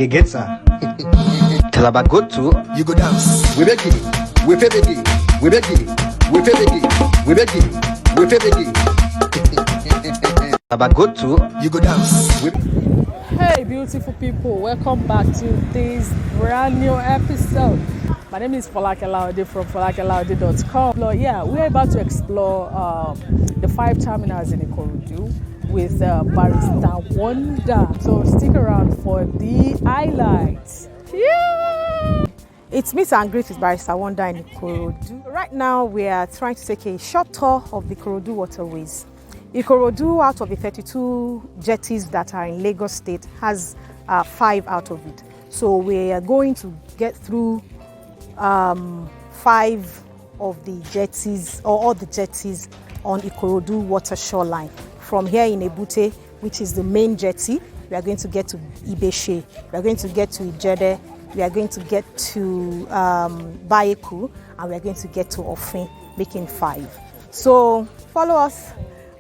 get her. Talaba go to. You go dance. We beg you. We beg you. We beg you. We beg you. We beg you. We beg you. Talaba go to. You go dance. Hey beautiful people, welcome back to this brand new episode. My name is Folake Laode from FolakeLaode.com. Yeah, we're about to explore the 5 terminals in Ikorodu with Barrister Wonder. So stick around for the highlights. Yeah! It's meet and greet with Barrister Wonder in Ikorodu. Right now we are trying to take a short tour of the Ikorodu waterways. Ikorodu, out of the 32 jetties that are in Lagos State, has 5 out of it. So we are going to get through 5 of the jetties, or all the jetties on Ikorodu water shoreline. From here in Ebute, which is the main jetty, we are going to get to Ibeshe, we are going to get to Ijede, we are going to get to Bayeku, and we are going to get to Ofin, making 5. So follow us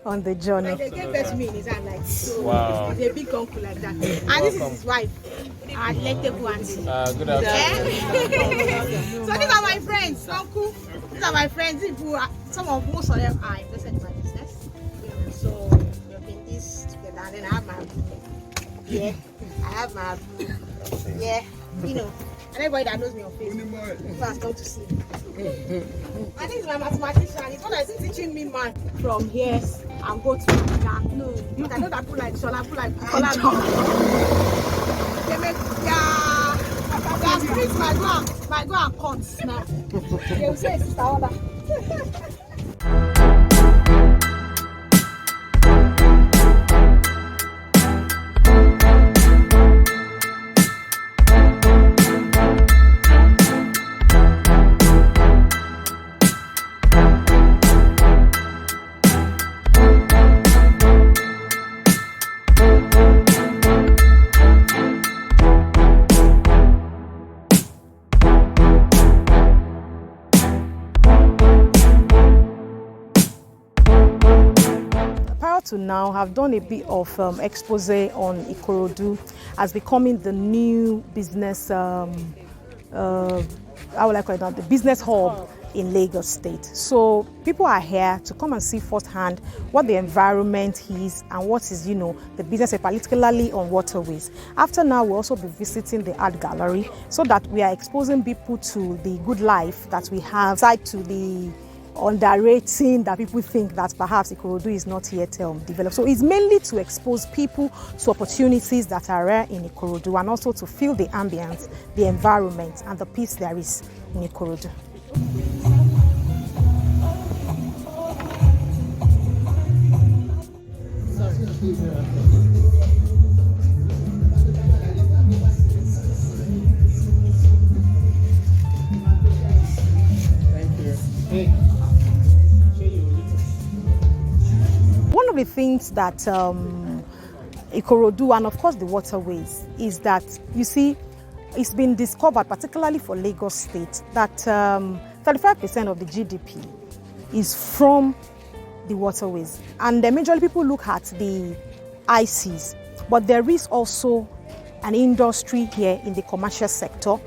on the journey. They gave birth to me in his hand like so. Wow. He's a big uncle like that. And this is his wife, our delectable auntie. Good afternoon. So these are my friends, uncle. These are my friends. Most of them are invested in my business. So we have been this together. And then I have my yeah. I have my yeah. You know. And everybody that knows me on Facebook has come to see me. And this is my mathematician. He's one that's teaching me math from here and go to that. No, I know that people like Shola, people like Kola. They make they split my go and cons now. They will say sister order. To now have done a bit of expose on Ikorodu as becoming the new business how would I call it now, the business hub in Lagos State. So people are here to come and see firsthand what the environment is and what is, the business, particularly on waterways. After now, we'll also be visiting the art gallery so that we are exposing people to the good life that we have, aside to the underrating that people think that perhaps Ikorodu is not yet developed. So it's mainly to expose people to opportunities that are rare in Ikorodu and also to feel the ambience, the environment and the peace there is in Ikorodu. One of the things that Ikorodu and of course the waterways is that, you see, it's been discovered, particularly for Lagos State, that 35% of the GDP is from the waterways. And majorly people look at the ICs, but there is also an industry here in the commercial sector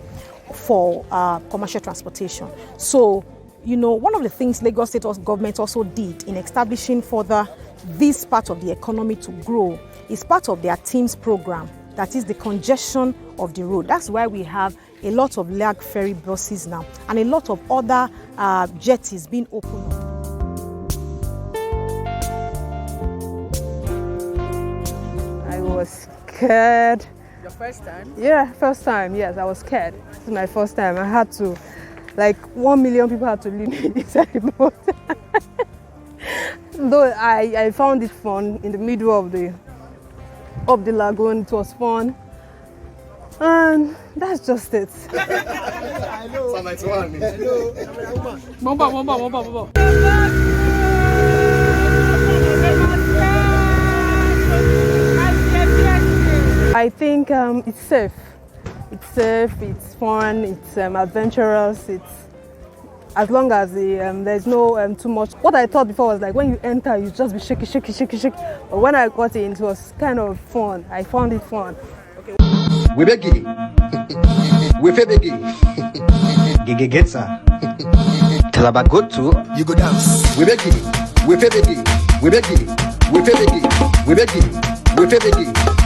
for commercial transportation. So, one of the things Lagos State government also did in establishing further this part of the economy to grow is part of their TEAMS program, that is the congestion of the road. That's why we have a lot of lag ferry buses now and a lot of other jetties being opened. I was scared. Your first time? Yeah, first time, yes, I was scared. This is my first time. I had to, 1 million people had to leave me inside the boat. Though I found it fun in the middle of the lagoon, it was fun. And that's just it. Hello. Hello. I think it's safe. It's safe, it's fun, it's adventurous, it's as long as there's no too much. What I thought before was like when you enter, you just be shaky. But when I got in, it was kind of fun. I found it fun. Okay. we begin. We fe begin. Gege getsa. Talaba go to, you go dance. We begin. We fe begin. We begin. We fe begin. We begin. We fe begin.